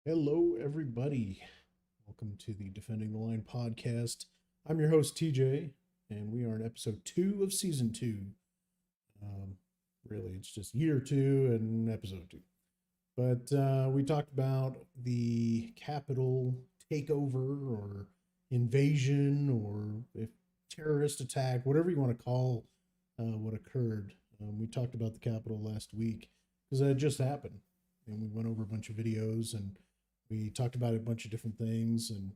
Hello, everybody. Welcome to the Defending the Line podcast. I'm your host, TJ, and we are in episode 2 of season 2. Um, really, it's just year 2 and episode 2. But we talked about the Capitol takeover or invasion or if terrorist attack, whatever you want to call what occurred. We talked about the Capitol last week because it just happened. And we went over a bunch of videos and we talked about a bunch of different things. And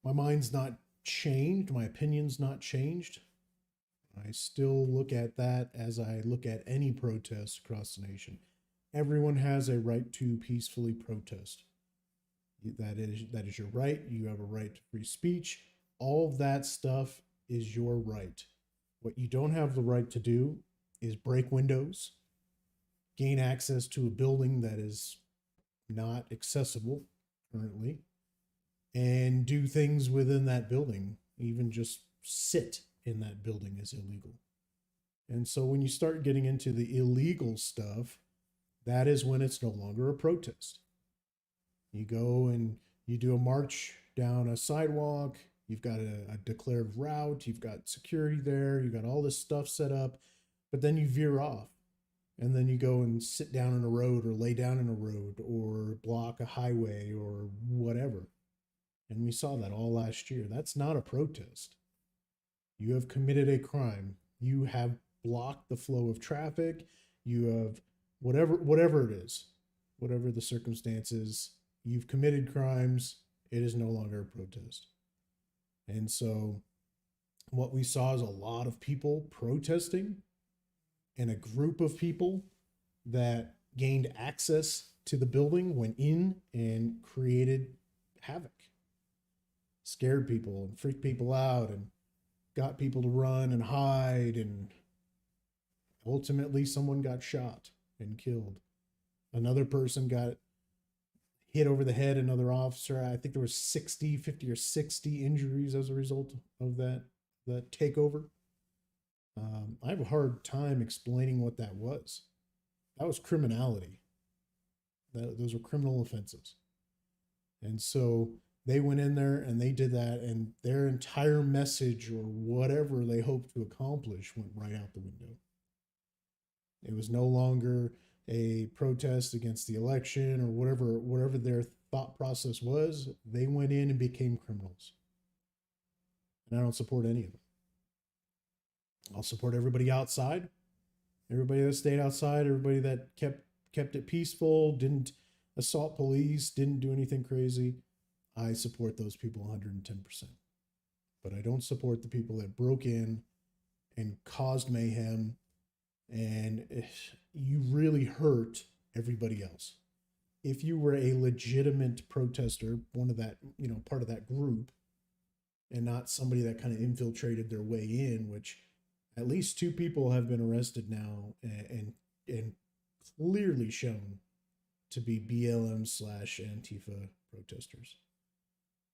my mind's not changed. My opinion's not changed. I still look at that as I look at any protest across the nation. Everyone has a right to peacefully protest. That is your right. You have a right to free speech. All of that stuff is your right. What you don't have the right to do is break windows, gain access to a building that is not accessible currently, and do things within that building. Even just sit in that building is illegal. And so when you start getting into the illegal stuff, that is when it's no longer a protest. You go and you do a march down a sidewalk, you've got a declared route, you've got security there, you've got all this stuff set up, but then you veer off and then you go and sit down in a road or lay down in a road or block a highway or whatever. And we saw that all last year. That's not a protest. You have committed a crime. You have blocked the flow of traffic. You have whatever it is, whatever the circumstances, you've committed crimes. It is no longer a protest. And so what we saw is a lot of people protesting and a group of people that gained access to the building went in and created havoc, scared people and freaked people out and got people to run and hide, and ultimately someone got shot and killed. Another person got hit over the head, another officer. I think there was 50 or 60 injuries as a result of that takeover. I have a hard time explaining what that was. That was criminality. Those were criminal offenses. And so they went in there and they did that, and their entire message or whatever they hoped to accomplish went right out the window. It was no longer a protest against the election or whatever their thought process was. They went in and became criminals. And I don't support any of them. I'll support everybody outside, everybody that stayed outside, everybody that kept it peaceful, didn't assault police, didn't do anything crazy. I support those people 110%. But I don't support the people that broke in and caused mayhem, and you really hurt everybody else. If you were a legitimate protester, one of that, part of that group, and not somebody that kind of infiltrated their way in, which at least 2 people have been arrested now and clearly shown to be BLM/Antifa protesters.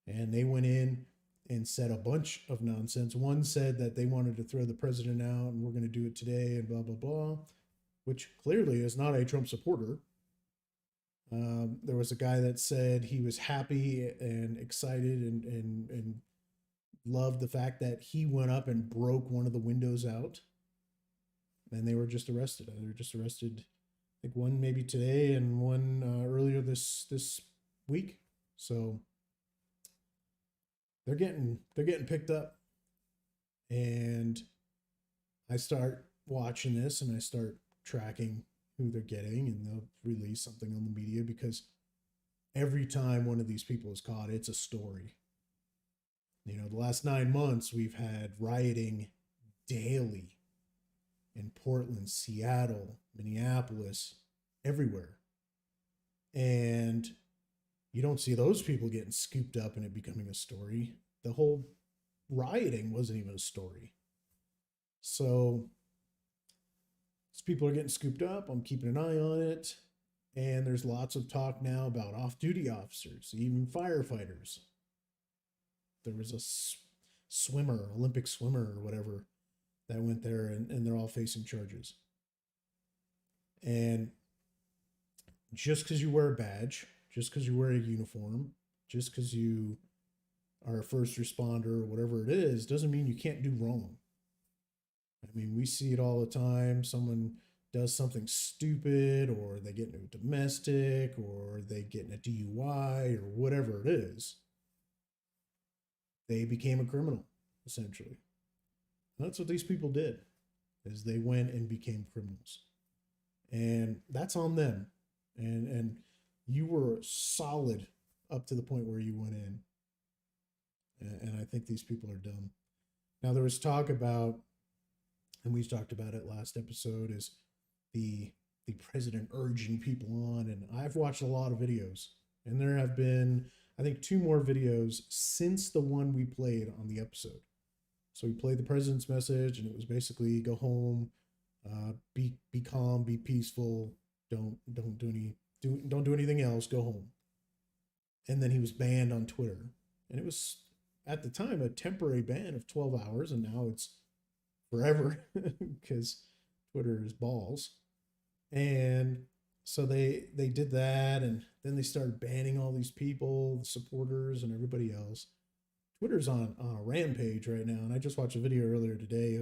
And they went in and said a bunch of nonsense. One said that they wanted to throw the president out and we're going to do it today and blah, blah, blah, which clearly is not a Trump supporter. There was a guy that said he was happy and excited and loved the fact that he went up and broke one of the windows out. And they were just arrested. They were just arrested, I think one maybe today and one earlier this week. So they're getting picked up. And I start watching this and I start tracking who they're getting, and they'll release something on the media because every time one of these people is caught, it's a story. The last 9 months we've had rioting daily in Portland, Seattle, Minneapolis, everywhere. And you don't see those people getting scooped up and it becoming a story. The whole rioting wasn't even a story. So these people are getting scooped up. I'm keeping an eye on it. And there's lots of talk now about off-duty officers, even firefighters. There was a swimmer, Olympic swimmer or whatever, that went there, and they're all facing charges. And just because you wear a badge, just because you wear a uniform, just because you are a first responder or whatever it is, doesn't mean you can't do wrong. I mean, we see it all the time. Someone does something stupid, or they get into a domestic, or they get in a DUI, or whatever it is. They became a criminal, essentially. And that's what these people did, is they went and became criminals. And that's on them. And you were solid up to the point where you went in. And I think these people are dumb. Now, there was talk about, and we talked about it last episode, is the president urging people on. And I've watched a lot of videos, and there have been, I think, 2 more videos since the one we played on the episode. So we played the president's message, and it was basically go home, be calm, be peaceful, don't do anything else, go home. And then he was banned on Twitter, and it was at the time a temporary ban of 12 hours, and now it's forever because Twitter is balls. And so they did that, and then they started banning all these people, the supporters, and everybody else. Twitter's on a rampage right now, and I just watched a video earlier today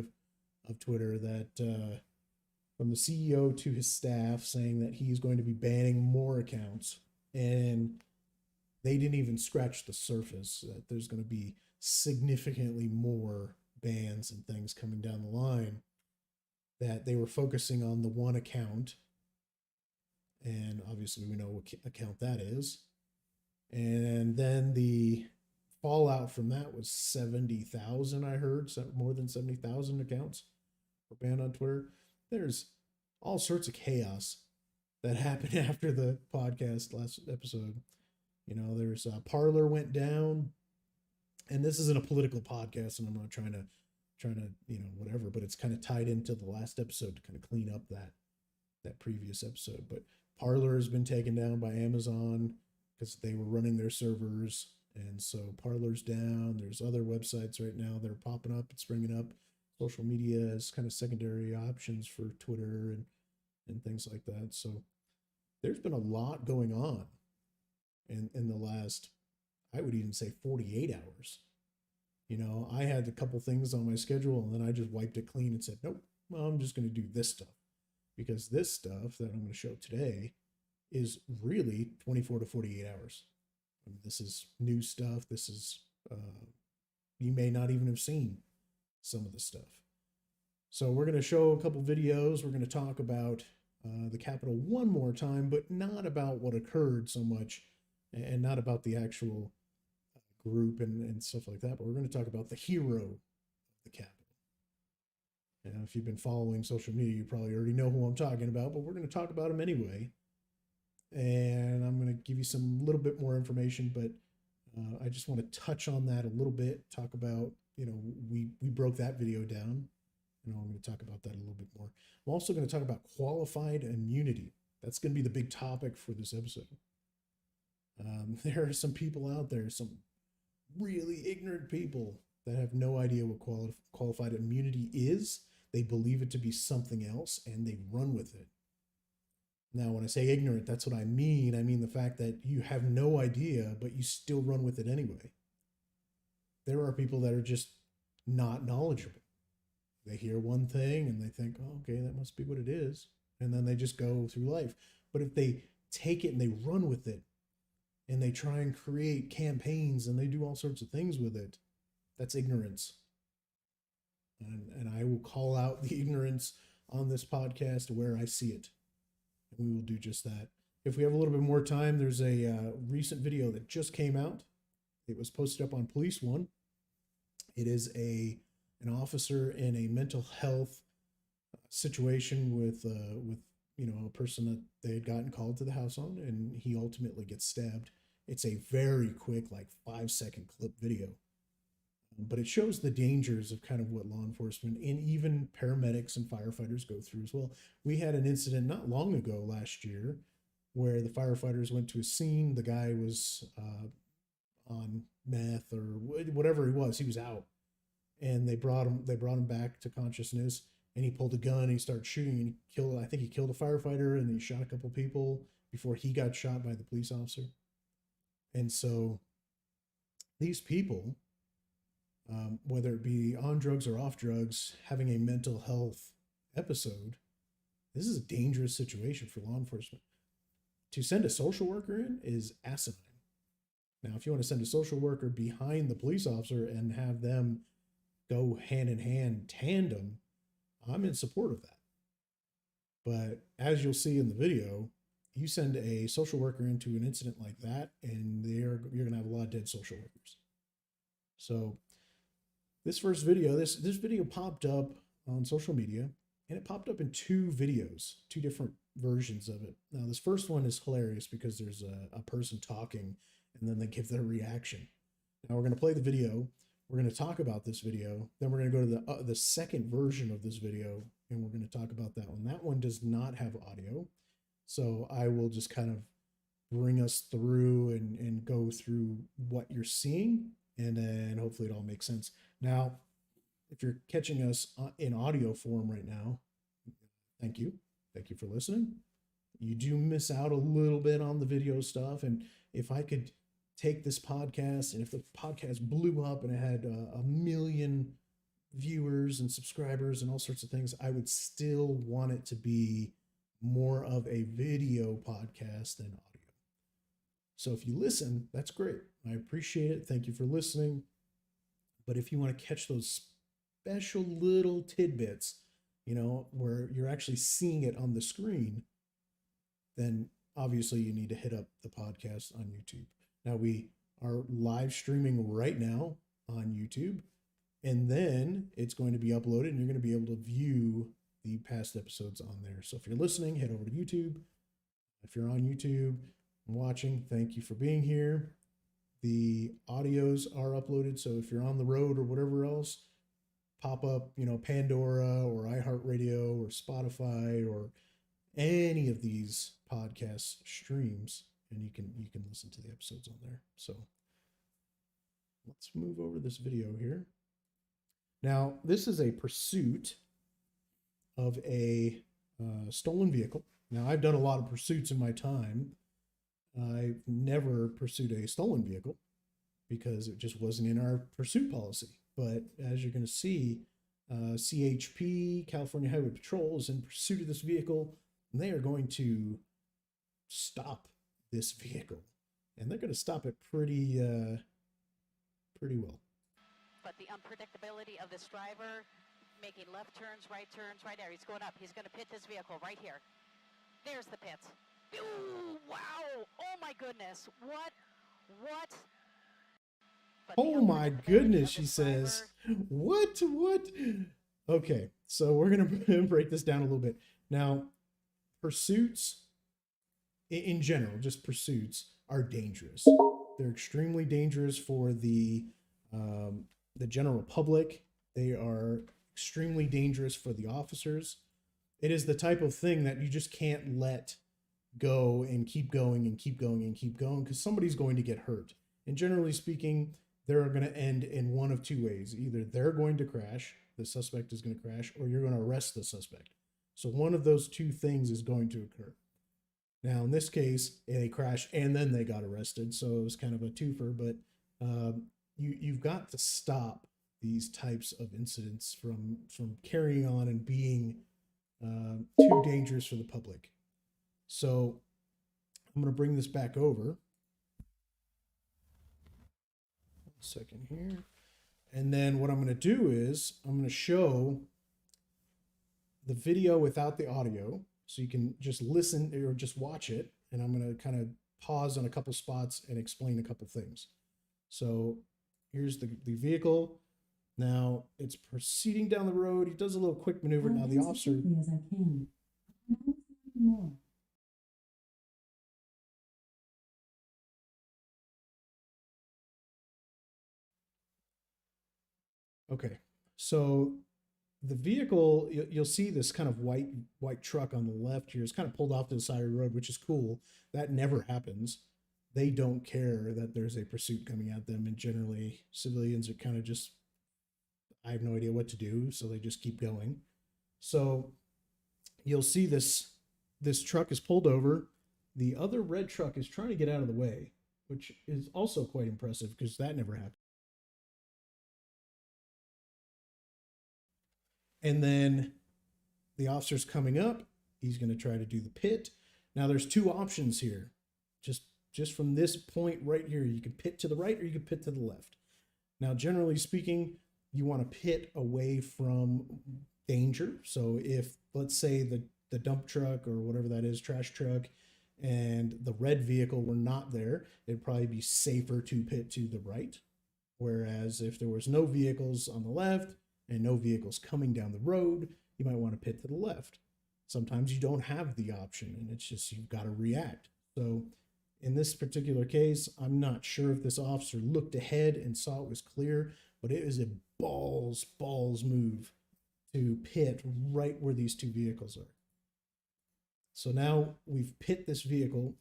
of Twitter that from the CEO to his staff saying that he's going to be banning more accounts, and they didn't even scratch the surface that there's going to be significantly more bans and things coming down the line, that they were focusing on the one account, and obviously we know what account that is. And then the fallout from that was 70,000, I heard, more than 70,000 accounts were banned on Twitter. There's all sorts of chaos that happened after the podcast last episode. You know, there's Parler went down, and this isn't a political podcast, and I'm not trying to whatever, but it's kind of tied into the last episode to kind of clean up that previous episode. But Parler has been taken down by Amazon because they were running their servers, and so Parler's down. There's other websites right now that are popping up and springing up, social media as kind of secondary options for Twitter and things like that. So there's been a lot going on in the last, I would even say 48 hours. You know, I had a couple things on my schedule, and then I just wiped it clean and said, nope, well, I'm just going to do this stuff, because this stuff that I'm going to show today is really 24 to 48 hours. I mean, this is new stuff. This is, you may not even have seen some of the stuff. So we're going to show a couple videos. We're going to talk about the Capitol one more time, but not about what occurred so much, and not about the actual group and stuff like that. But we're going to talk about the hero of the Capitol. And if you've been following social media, you probably already know who I'm talking about, but we're going to talk about him anyway. And I'm going to give you some little bit more information, but I just want to touch on that a little bit, talk about, you know, we broke that video down. You know, I'm going to talk about that a little bit more. I'm also going to talk about qualified immunity. That's going to be the big topic for this episode. There are some people out there, some really ignorant people that have no idea what qualified immunity is. They believe it to be something else, and they run with it. Now, when I say ignorant, that's what I mean. I mean the fact that you have no idea, but you still run with it anyway. There are people that are just not knowledgeable. They hear one thing and they think, oh, okay, that must be what it is. And then they just go through life. But if they take it and they run with it, and they try and create campaigns and they do all sorts of things with it, that's ignorance. And I will call out the ignorance on this podcast where I see it. And we will do just that. If we have a little bit more time, there's a recent video that just came out. It was posted up on Police One. It is an officer in a mental health situation with you know, a person that they had gotten called to the house on, and he ultimately gets stabbed. It's a very quick, like 5-second clip video, but it shows the dangers of kind of what law enforcement and even paramedics and firefighters go through as well. We had an incident not long ago last year where the firefighters went to a scene. The guy was on meth or whatever he was out, and they brought him back to consciousness, and he pulled a gun and he started shooting, and I think he killed a firefighter, and he shot a couple people, before he got shot by the police officer. And so these people, whether it be on drugs or off drugs, having a mental health episode, this is a dangerous situation for law enforcement. To send a social worker in is asinine. Now, if you want to send a social worker behind the police officer and have them go hand in hand, tandem, I'm in support of that. But as you'll see in the video, you send a social worker into an incident like that, and you're going to have a lot of dead social workers. So this first video, this video popped up on social media, and it popped up in two videos, two different versions of it. Now, this first one is hilarious because there's a person talking, and then they give their reaction. Now, we're going to play the video. We're going to talk about this video. Then we're going to go to the second version of this video, and we're going to talk about that one. That one does not have audio. So I will just kind of bring us through and go through what you're seeing, and then hopefully it all makes sense. Now, if you're catching us in audio form right now, thank you. Thank you for listening. You do miss out a little bit on the video stuff. And if I could take this podcast, and if the podcast blew up and it had a million viewers and subscribers and all sorts of things, I would still want it to be more of a video podcast than audio. So if you listen, that's great. I appreciate it. Thank you for listening. But if you want to catch those special little tidbits, you know, where you're actually seeing it on the screen, then obviously you need to hit up the podcast on YouTube. Now, we are live streaming right now on YouTube, and then it's going to be uploaded, and you're going to be able to view the past episodes on there. So if you're listening, head over to YouTube. If you're on YouTube and watching, thank you for being here. The audios are uploaded, so if you're on the road or whatever else, pop up, you know, Pandora or iHeartRadio or Spotify or any of these podcast streams, and you can listen to the episodes on there. So let's move over this video here. Now, this is a pursuit of a stolen vehicle. Now, I've done a lot of pursuits in my time. I've never pursued a stolen vehicle because it just wasn't in our pursuit policy. But as you're going to see, CHP, California Highway Patrol, is in pursuit of this vehicle, and they are going to stop this vehicle. And they're going to stop it pretty well. But the unpredictability of this driver, making left turns, right there. He's going up. He's going to pit this vehicle right here. There's the pits. Ooh, wow. Oh, my goodness. What? Oh, my goodness, she says. What? Okay, so we're going to break this down a little bit. Now, pursuits, in general, just pursuits, are dangerous. They're extremely dangerous for the general public. They are extremely dangerous for the officers. It is the type of thing that you just can't let go and keep going and keep going and keep going, because somebody's going to get hurt. And generally speaking, they're going to end in one of two ways. Either they're going to crash, the suspect is going to crash, or you're going to arrest the suspect. So one of those two things is going to occur. Now, in this case, they crashed and then they got arrested. So it was kind of a twofer, but you've got to stop these types of incidents from carrying on and being too dangerous for the public. So I'm going to bring this back over. 1 second here. And then what I'm going to do is I'm going to show the video without the audio, so you can just listen or just watch it. And I'm going to kind of pause on a couple spots and explain a couple things. So here's the vehicle. Now it's proceeding down the road. He does a little quick maneuver. Now the officer. As I can. More. Okay, so the vehicle, you'll see this kind of white truck on the left here is kind of pulled off to the side of the road, which is cool. That never happens. They don't care that there's a pursuit coming at them, and generally civilians are kind of just, I have no idea what to do, so they just keep going. So you'll see this truck is pulled over. The other red truck is trying to get out of the way, which is also quite impressive because that never happened. And then the officer's coming up. He's going to try to do the pit. Now there's two options here. Just from this point right here, you can pit to the right or you can pit to the left. Now, generally speaking, you want to pit away from danger. So if, let's say, the dump truck or whatever that is, trash truck, and the red vehicle were not there, it'd probably be safer to pit to the right. Whereas if there was no vehicles on the left and no vehicles coming down the road, you might want to pit to the left. Sometimes you don't have the option and it's just you've got to react. So in this particular case, I'm not sure if this officer looked ahead and saw it was clear, but it was a balls move to pit right where these two vehicles are. So now we've pit this vehicle.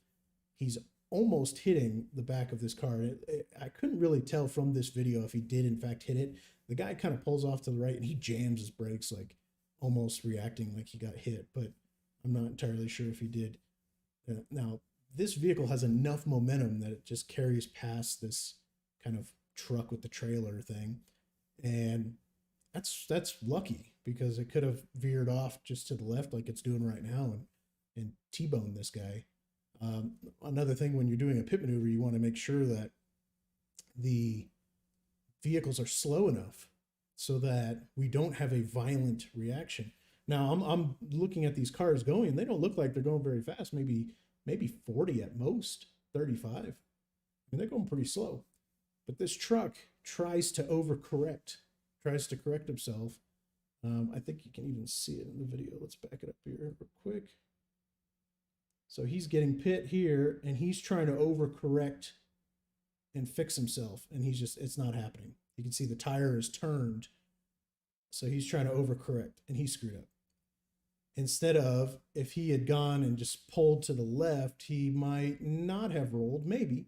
He's almost hitting the back of this car. I couldn't really tell from this video if he did in fact hit it. The guy kind of pulls off to the right and he jams his brakes, like almost reacting like he got hit, but I'm not entirely sure if he did. Now, this vehicle has enough momentum that it just carries past this kind of truck with the trailer thing. And that's lucky because it could have veered off just to the left like it's doing right now and T-boned this guy. Another thing, when you're doing a pit maneuver, you want to make sure that the vehicles are slow enough so that we don't have a violent reaction. Now, I'm looking at these cars going. They don't look like they're going very fast. Maybe 40 at most, 35. I mean, they're going pretty slow. But this truck tries to overcorrect, tries to correct himself. I think you can even see it in the video. Let's back it up here real quick. So he's getting pit here, and he's trying to overcorrect and fix himself, and it's not happening. You can see the tire is turned, so he's trying to overcorrect, and he screwed up. Instead of, if he had gone and just pulled to the left, he might not have rolled. Maybe.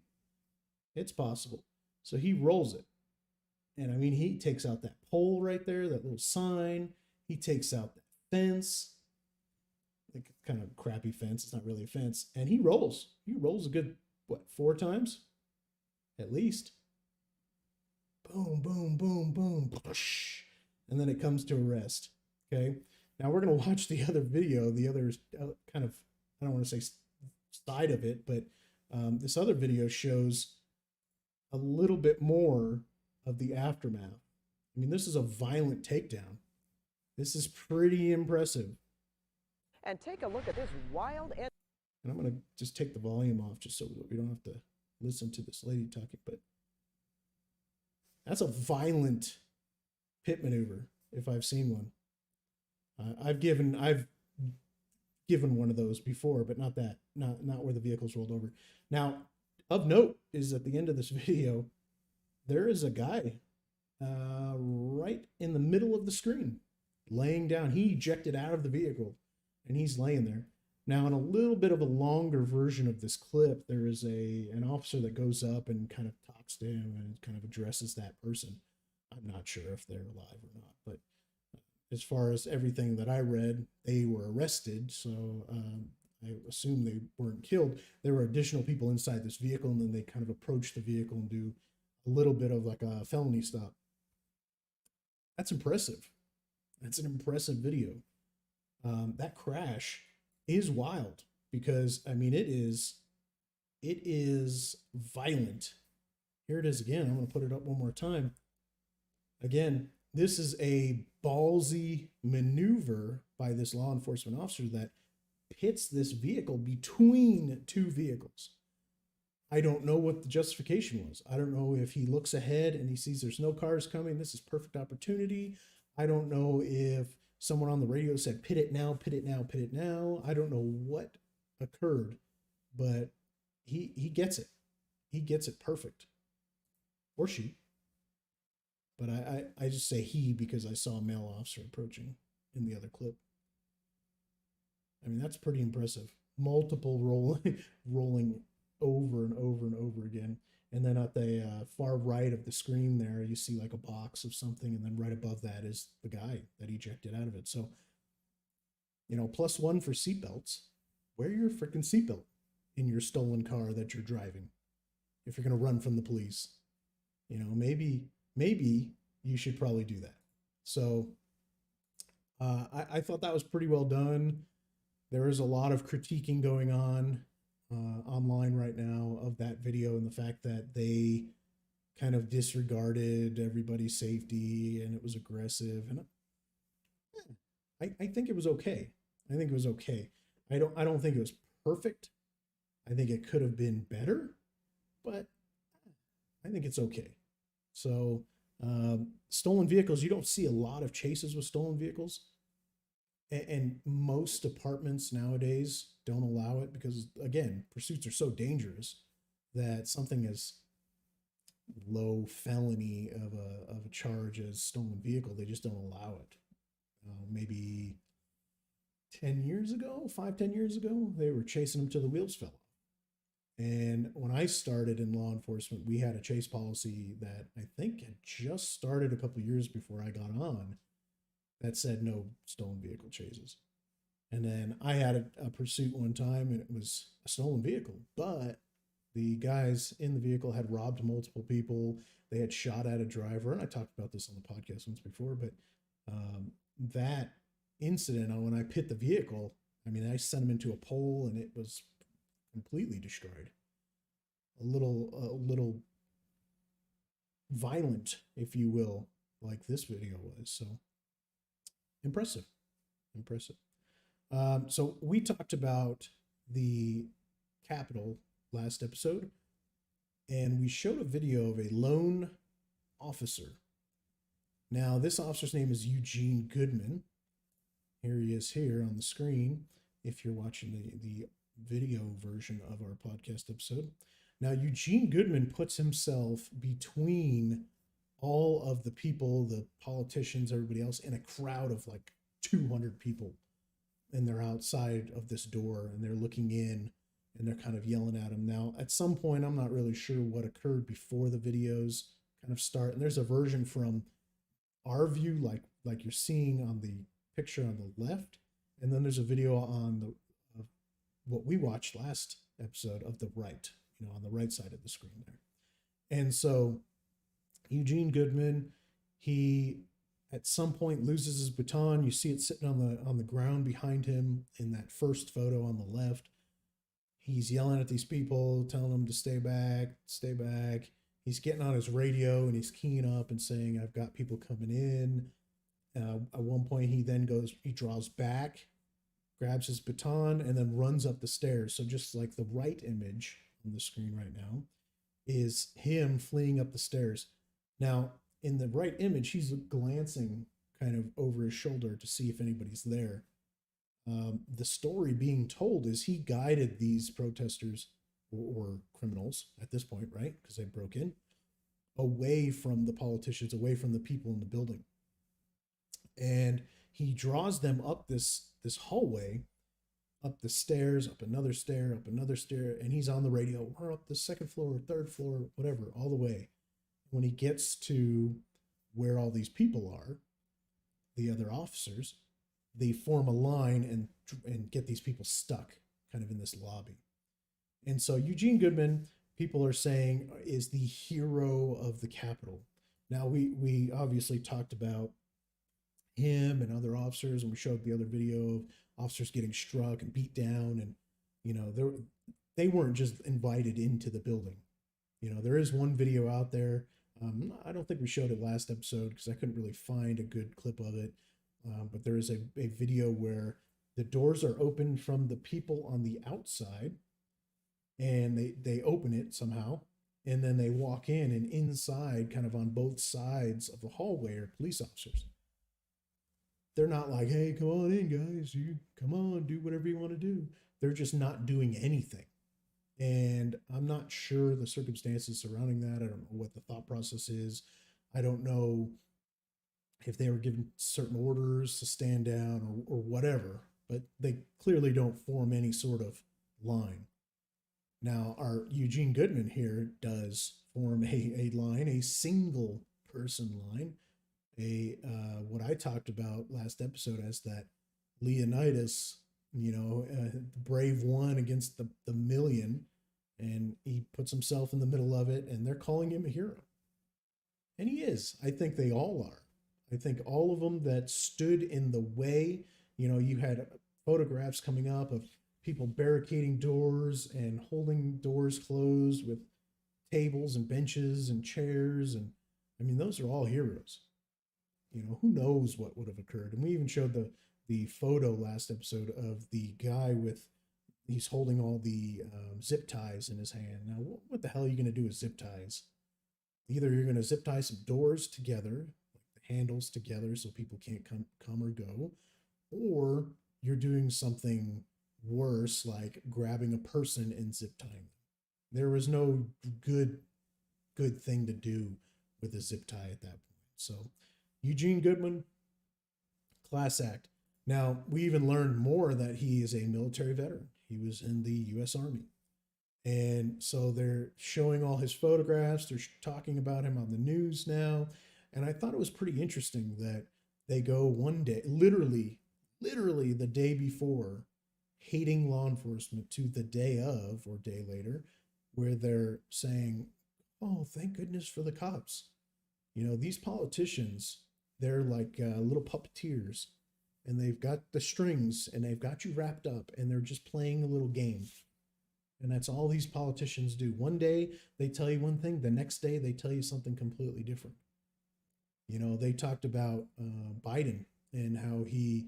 It's possible. So he rolls it. And I mean, he takes out that pole right there, that little sign. He takes out that fence. Like kind of crappy fence. It's not really a fence. And he rolls. He rolls a good, 4 times? At least. Boom, boom, boom, boom. And then it comes to a rest. Okay. Now we're going to watch the other video, the other kind of, I don't want to say side of it, but this other video shows a little bit more of the aftermath. I mean, this is a violent takedown. This is pretty impressive. And take a look at this wild and I'm going to just take the volume off just so we don't have to listen to this lady talking, but that's a violent pit maneuver if I've seen one. I've given one of those before, but not that, not where the vehicle's rolled over. Now, of note is at the end of this video, there is a guy right in the middle of the screen, laying down. He ejected out of the vehicle, and he's laying there. Now, in a little bit of a longer version of this clip, there is an officer that goes up and kind of talks to him and kind of addresses that person. I'm not sure if they're alive or not, but as far as everything that I read, they were arrested, so I assume they weren't killed. There were additional people inside this vehicle, and then they kind of approach the vehicle and do a little bit of like a felony stop. That's impressive. That's an impressive video. That crash is wild because, I mean, it is violent. Here it is again. I'm going to put it up one more time. Again, this is a ballsy maneuver by this law enforcement officer that pits this vehicle between two vehicles. I don't know what the justification was. I don't know if he looks ahead and he sees there's no cars coming. This is perfect opportunity. I don't know if someone on the radio said, pit it now, pit it now, pit it now. I don't know what occurred, but he gets it. He gets it perfect. Or she. But I just say he because I saw a male officer approaching in the other clip. I mean, that's pretty impressive. Multiple rolling over and over and over again. And then at the far right of the screen there, you see like a box of something. And then right above that is the guy that ejected out of it. So, +1 for seatbelts. Wear your freaking seatbelt. in your stolen car that you're driving. If you're going to run from the police, maybe you should probably do that. So I thought that was pretty well done. There is a lot of critiquing going on online right now of that video and the fact that they kind of disregarded everybody's safety and it was aggressive. And I think it was okay. I think it was okay. I don't think it was perfect. I think it could have been better, but I think it's okay. So stolen vehicles, you don't see a lot of chases with stolen vehicles. And most departments nowadays don't allow it because, again, pursuits are so dangerous that something as low felony of a charge as stolen vehicle, they just don't allow it. Maybe 10 years ago, 5-10 years ago, they were chasing them till the wheels fell off. And when I started in law enforcement, we had a chase policy that I think had just started a couple years before I got on that said no stolen vehicle chases. And then I had a pursuit one time and it was a stolen vehicle, but the guys in the vehicle had robbed multiple people. They had shot at a driver. And I talked about this on the podcast once before, but that incident when I pit the vehicle, I mean, I sent him into a pole and it was completely destroyed. A little violent, if you will, like this video was. So impressive. So we talked about the Capitol last episode, and we showed a video of a lone officer. Now, this officer's name is Eugene Goodman. Here he is here on the screen if you're watching the video version of our podcast episode. Now, Eugene Goodman puts himself between all of the people, the politicians, everybody else, in a crowd of like 200 people. And they're outside of this door and they're looking in and they're kind of yelling at him. Now, at some point, I'm not really sure what occurred before the videos kind of start. And there's a version from our view, like you're seeing on the picture on the left. And then there's a video on what we watched last episode of the right, on the right side of the screen there. And so Eugene Goodman, he at some point loses his baton. You see it sitting on the ground behind him in that first photo on the left. He's yelling at these people, telling them to stay back, stay back. He's getting on his radio and he's keying up and saying, I've got people coming in. At one point, he draws back, grabs his baton, and then runs up the stairs. So just like the right image on the screen right now is him fleeing up the stairs. Now, in the right image, he's glancing kind of over his shoulder to see if anybody's there. The story being told is he guided these protesters or criminals at this point, right? Because they broke in, away from the politicians, away from the people in the building. And he draws them up this hallway, up the stairs, up another stair, and he's on the radio. We're up the second floor, third floor, whatever, all the way. When he gets to where all these people are, the other officers, they form a line and get these people stuck kind of in this lobby. And so Eugene Goodman, people are saying, is the hero of the Capitol. Now, we obviously talked about him and other officers, and we showed the other video of officers getting struck and beat down, and they weren't just invited into the building. There is one video out there. I don't think we showed it last episode because I couldn't really find a good clip of it, but there is a video where the doors are open from the people on the outside, and they open it somehow, and then they walk in, and inside, kind of on both sides of the hallway, are police officers. They're not like, hey, come on in, guys. You come on, do whatever you want to do. They're just not doing anything. And I'm not sure the circumstances surrounding that. I don't know what the thought process is. I don't know if they were given certain orders to stand down or whatever, but they clearly don't form any sort of line. Now, our Eugene Goodman here does form a line, a single person line, what I talked about last episode as that Leonidas brave one against the million, and he puts himself in the middle of it, and they're calling him a hero. And he is. I think they all are. I think all of them that stood in the way, you had photographs coming up of people barricading doors and holding doors closed with tables and benches and chairs. And I mean, those are all heroes. Who knows what would have occurred. And we even showed the photo last episode of the guy he's holding all the zip ties in his hand. Now, what the hell are you going to do with zip ties? Either you're going to zip tie some doors together, like the handles together so people can't come or go, or you're doing something worse like grabbing a person and zip tying them. There was no good thing to do with a zip tie at that point. So Eugene Goodman, class act. Now, we even learned more that he is a military veteran. He was in the U.S. Army. And so they're showing all his photographs. They're talking about him on the news now. And I thought it was pretty interesting that they go one day, literally the day before, hating law enforcement, to the day of or day later, where they're saying, oh, thank goodness for the cops. These politicians, they're like little puppeteers, and they've got the strings and they've got you wrapped up, and they're just playing a little game. And that's all these politicians do. One day they tell you one thing, the next day they tell you something completely different. They talked about Biden and how he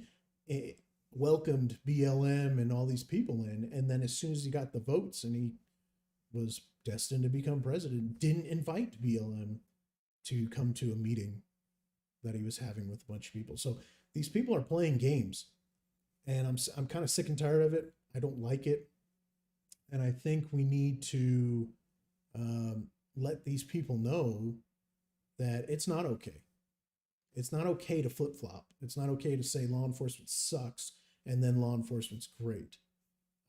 welcomed BLM and all these people in. And then as soon as he got the votes and he was destined to become president, didn't invite BLM to come to a meeting that he was having with a bunch of people. So these people are playing games, and I'm kind of sick and tired of it. I don't like it. And I think we need to let these people know that it's not okay. It's not okay to flip-flop. It's not okay to say law enforcement sucks and then law enforcement's great.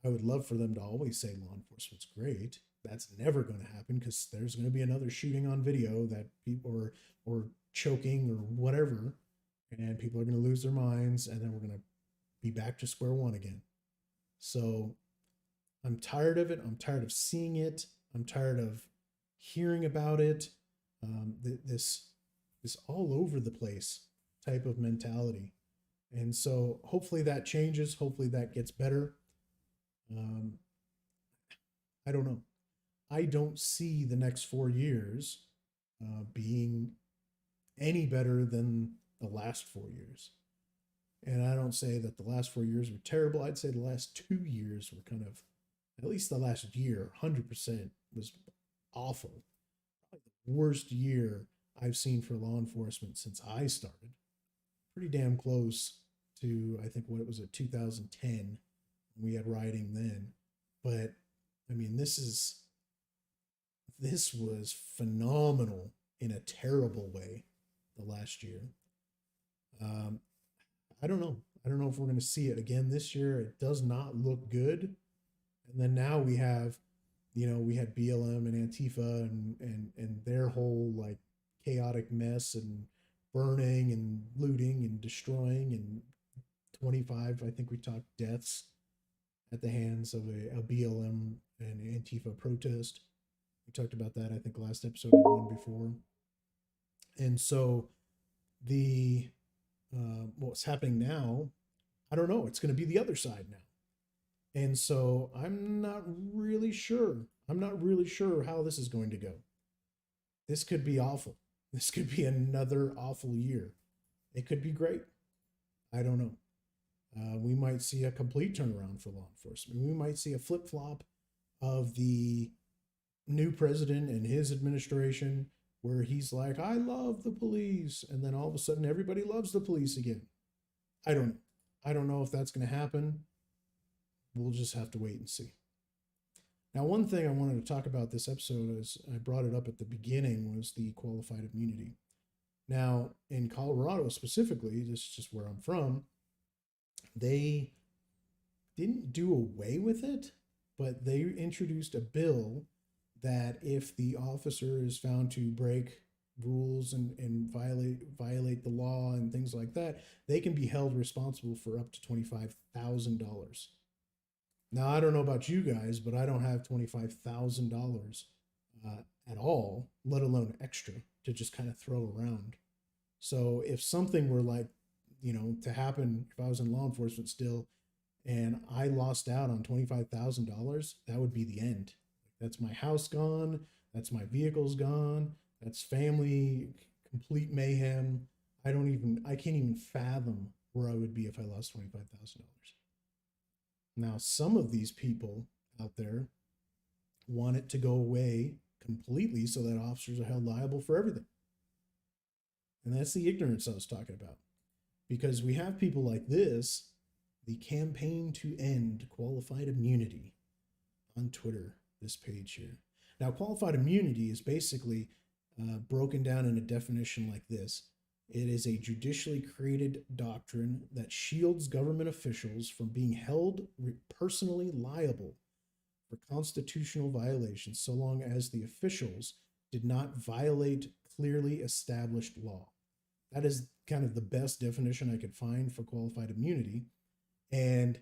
I would love for them to always say law enforcement's great. That's never going to happen, because there's going to be another shooting on video that people or choking or whatever, and people are going to lose their minds, and then we're going to be back to square one again. So I'm tired of it. I'm tired of seeing it. I'm tired of hearing about it. This all over the place type of mentality. And so hopefully that changes. Hopefully that gets better. I don't know. I don't see the next 4 years being any better than the last 4 years. And I don't say that the last 4 years were terrible. I'd say the last 2 years were kind of, at least the last year, 100% was awful. Probably the worst year I've seen for law enforcement since I started. Pretty damn close to, I think, what was it, 2010. We had rioting then. But I mean, this was phenomenal in a terrible way the last year. I don't know. I don't know if we're going to see it again this year. It does not look good. And then now we have, we had BLM and Antifa and their whole like chaotic mess and burning and looting and destroying, and 25, I think we talked, deaths at the hands of a BLM and Antifa protest. We talked about that, I think, last episode or the one before. And so what's happening now, I don't know. It's going to be the other side now. And so I'm not really sure. I'm not really sure how this is going to go. This could be awful. This could be another awful year. It could be great. I don't know. We might see a complete turnaround for law enforcement. We might see a flip-flop of the new president and his administration, where he's like, I love the police. And then all of a sudden, everybody loves the police again. I don't know. I don't know if that's going to happen. We'll just have to wait and see. Now, one thing I wanted to talk about this episode, as I brought it up at the beginning, was the qualified immunity. Now, in Colorado specifically, this is just where I'm from, they didn't do away with it, but they introduced a bill that if the officer is found to break rules and violate the law and things like that, they can be held responsible for up to $25,000. Now, I don't know about you guys, but I don't have $25,000 at all, let alone extra to just kind of throw around. So if something were like, to happen, if I was in law enforcement still and I lost out on $25,000, that would be the end. That's my house gone. That's my vehicles gone. That's family, complete mayhem. I can't even fathom where I would be if I lost $25,000. Now, some of these people out there want it to go away completely so that officers are held liable for everything. And that's the ignorance I was talking about. Because we have people like this, the Campaign to End Qualified Immunity on Twitter, this page here. Now, qualified immunity is basically broken down in a definition like this. It is a judicially created doctrine that shields government officials from being held personally liable for constitutional violations so long as the officials did not violate clearly established law. That is kind of the best definition I could find for qualified immunity. And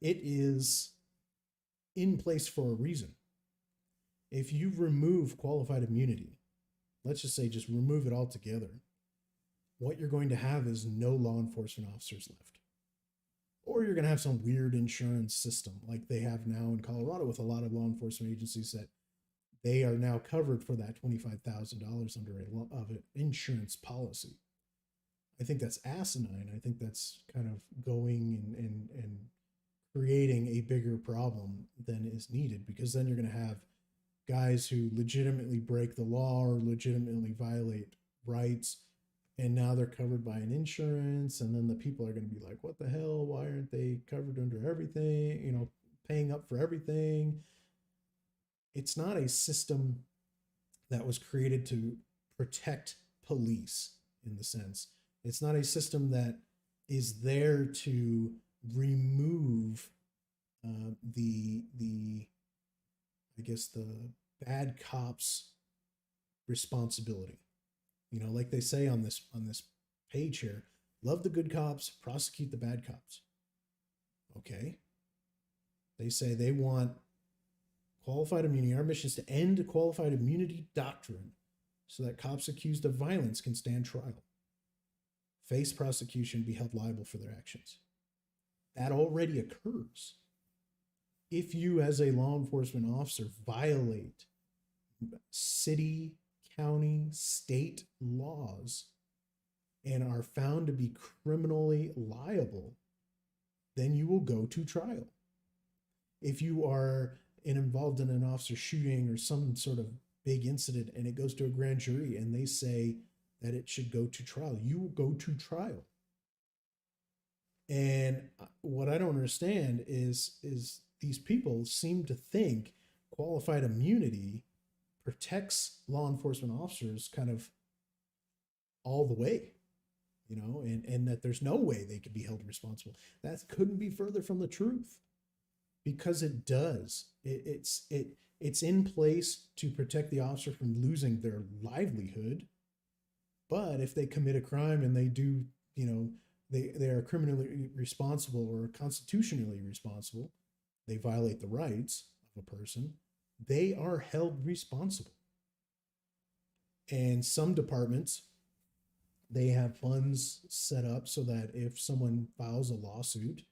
it is in place for a reason. If you remove qualified immunity, let's just say just remove it altogether, what you're going to have is no law enforcement officers left. Or you're going to have some weird insurance system like they have now in Colorado with a lot of law enforcement agencies that they are now covered for that $25,000 under an insurance policy. I think that's asinine. I think that's kind of going and creating a bigger problem than is needed, because then you're going to have guys who legitimately break the law or legitimately violate rights, and now they're covered by an insurance, and then the people are going to be like, what the hell, why aren't they covered under everything, paying up for everything? It's not a system that was created to protect police in the sense. It's not a system that is there to remove the bad cops' responsibility. Like they say on this page here, love the good cops, prosecute the bad cops. Okay. They say they want qualified immunity. Our mission is to end qualified immunity doctrine so that cops accused of violence can stand trial, face prosecution, be held liable for their actions. That already occurs. If you, as a law enforcement officer, violate city, county, state laws and are found to be criminally liable, then you will go to trial. If you are involved in an officer shooting or some sort of big incident and it goes to a grand jury and they say that it should go to trial, you will go to trial. And what I don't understand is these people seem to think qualified immunity protects law enforcement officers kind of all the way, and that there's no way they could be held responsible. That couldn't be further from the truth, because it does. It's in place to protect the officer from losing their livelihood. But if they commit a crime and they do, they are criminally responsible or constitutionally responsible, they violate the rights of a person, they are held responsible. And some departments, they have funds set up so that if someone files a lawsuit,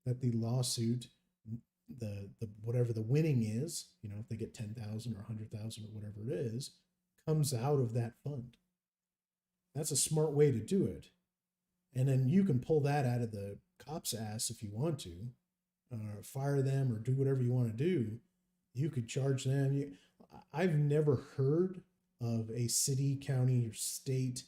that the lawsuit, the whatever the winning is, if they get 10,000 or 100,000 or whatever it is, comes out of that fund. That's a smart way to do it. And then you can pull that out of the cop's ass if you want to, fire them or do whatever you want to do. You could charge them. I've never heard of a city, county, or state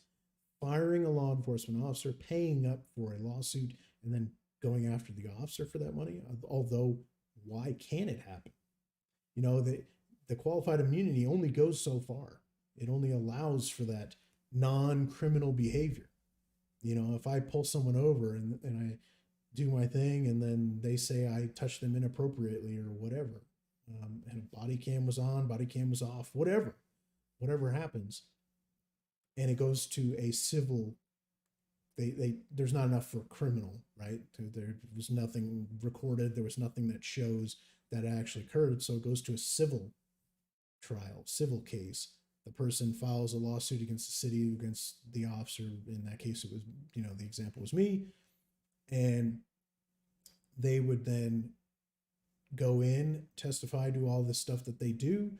firing a law enforcement officer, paying up for a lawsuit, and then going after the officer for that money. Although, why can't it happen? The qualified immunity only goes so far. It only allows for that non-criminal behavior. If I pull someone over and I do my thing and then they say I touched them inappropriately or whatever, and a body cam was on, body cam was off, whatever, whatever happens, and it goes to a civil, there's not enough for criminal, right? There was nothing recorded, there was nothing that shows that it actually occurred, so it goes to a civil trial, civil case. The person files a lawsuit against the city, against the officer. In that case, it was, the example was me. And they would then go in, testify, do all this stuff that they do.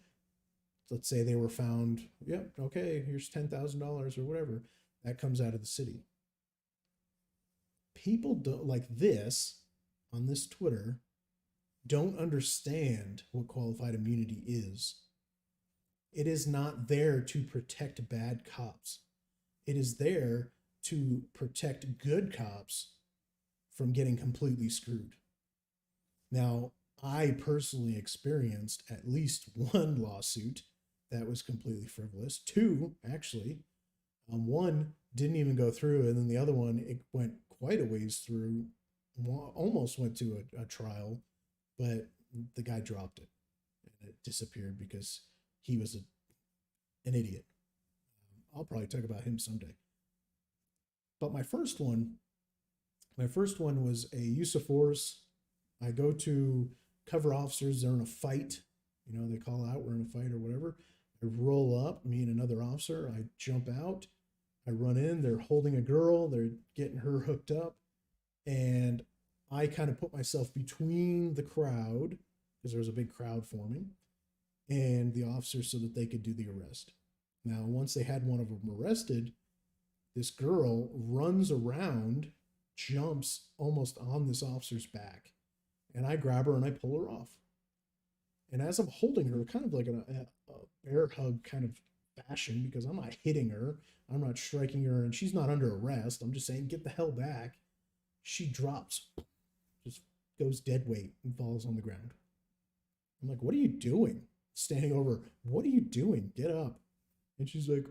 Let's say they were found, yep, okay, here's $10,000 or whatever. That comes out of the city. People don't, like this, on this Twitter, don't understand what qualified immunity is. It is not there to protect bad cops. It is there to protect good cops from getting completely screwed. Now, I personally experienced at least one lawsuit that was completely frivolous. Two, actually. One didn't even go through, and then the other one, it went quite a ways through, almost went to a trial, but the guy dropped it and it disappeared because he was an idiot. I'll probably talk about him someday. But my first one was a use of force. I go to cover officers. They're in a fight. They call out, we're in a fight or whatever. I roll up, me and another officer. I jump out. I run in. They're holding a girl. They're getting her hooked up. And I kind of put myself between the crowd, because there was a big crowd forming, and the officers so that they could do the arrest. Now, once they had one of them arrested, this girl runs around, jumps almost on this officer's back, and I grab her and I pull her off. And as I'm holding her, kind of like a bear hug kind of fashion, because I'm not hitting her, I'm not striking her, and she's not under arrest. I'm just saying, get the hell back. She drops, just goes dead weight and falls on the ground. I'm like, what are you doing? Standing over, what are you doing? Get up. And she's like,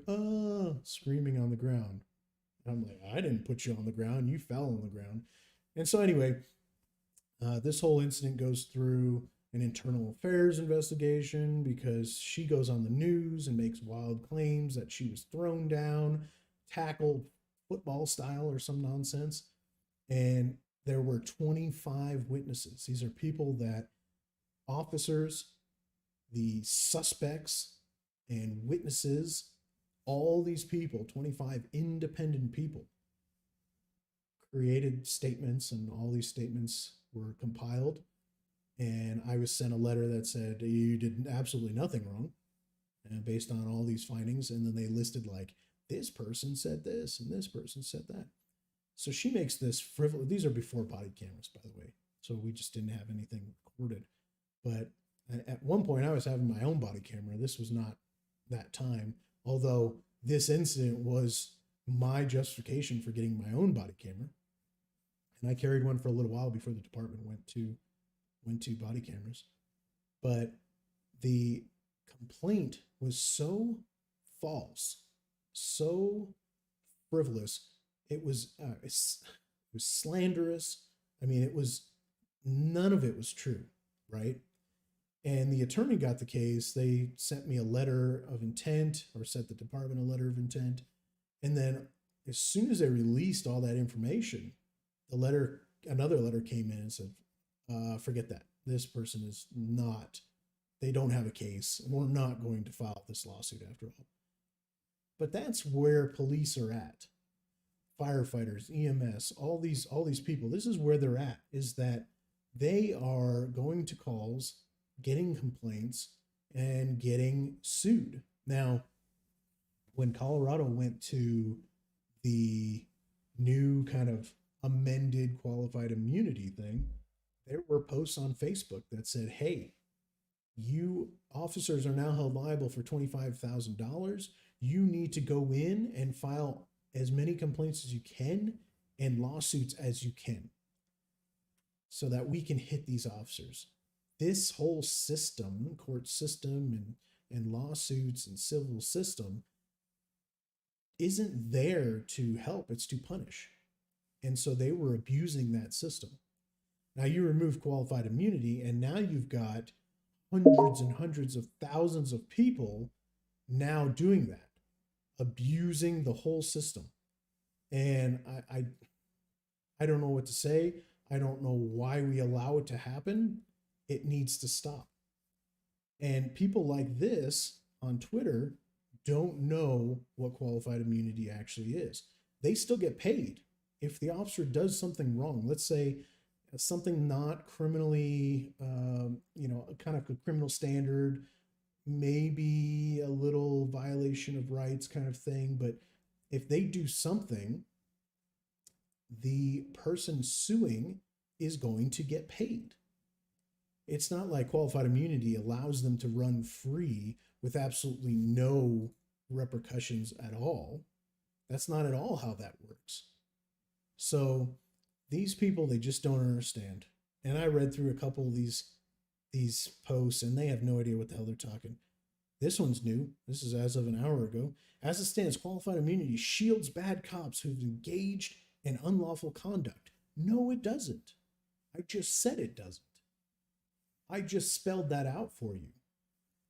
screaming on the ground. And I'm like, I didn't put you on the ground. You fell on the ground. And so anyway, this whole incident goes through an internal affairs investigation because she goes on the news and makes wild claims that she was thrown down, tackled football style or some nonsense. And there were 25 witnesses. These are people that officers, the suspects, and witnesses, all these people, 25 independent people, created statements, and all these statements were compiled. And I was sent a letter that said, you did absolutely nothing wrong, and based on all these findings. And then they listed, like, this person said this and this person said that. So she makes this frivolous, these are before body cameras, by the way. So we just didn't have anything recorded. But at one point I was having my own body camera. This was not that time, although this incident was my justification for getting my own body camera. And I carried one for a little while before the department went to body cameras. But the complaint was so false, so frivolous. It was slanderous. I mean, none of it was true, right? And the attorney got the case. They sent me a letter of intent, or sent the department a letter of intent. And then as soon as they released all that information, another letter came in and said, forget that. This person is not, they don't have a case. We're not going to file this lawsuit after all. But that's where police are at. Firefighters, EMS, all these people, this is where they're at, is that they are going to calls, getting complaints, and getting sued. Now, when Colorado went to the new kind of amended qualified immunity thing, there were posts on Facebook that said, hey, you officers are now held liable for $25,000. You need to go in and file as many complaints as you can and lawsuits as you can so that we can hit these officers. This whole system, court system and lawsuits and civil system, isn't there to help, it's to punish. And so they were abusing that system. Now you remove qualified immunity, and now you've got hundreds and hundreds of thousands of people now doing that, abusing the whole system. And I don't know what to say. I don't know why we allow it to happen. It needs to stop. And people like this on Twitter don't know what qualified immunity actually is. They still get paid. If the officer does something wrong, let's say something not criminally, kind of a criminal standard, maybe a little violation of rights kind of thing, but if they do something, the person suing is going to get paid. It's not like qualified immunity allows them to run free with absolutely no repercussions at all. That's not at all how that works. So these people, they just don't understand. And I read through a couple of these posts, and they have no idea what the hell they're talking. This one's new. This is as of an hour ago. As it stands, qualified immunity shields bad cops who've engaged in unlawful conduct. No, it doesn't. I just said it doesn't. I just spelled that out for you.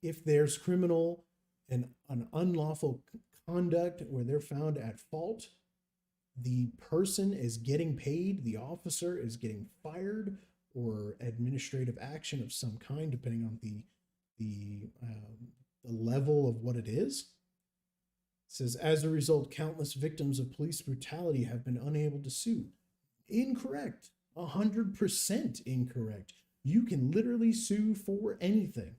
If there's criminal and an unlawful conduct where they're found at fault, the person is getting paid, the officer is getting fired, or administrative action of some kind, depending on the level of what it is. It says, as a result, countless victims of police brutality have been unable to sue. Incorrect. 100% incorrect. You can literally sue for anything.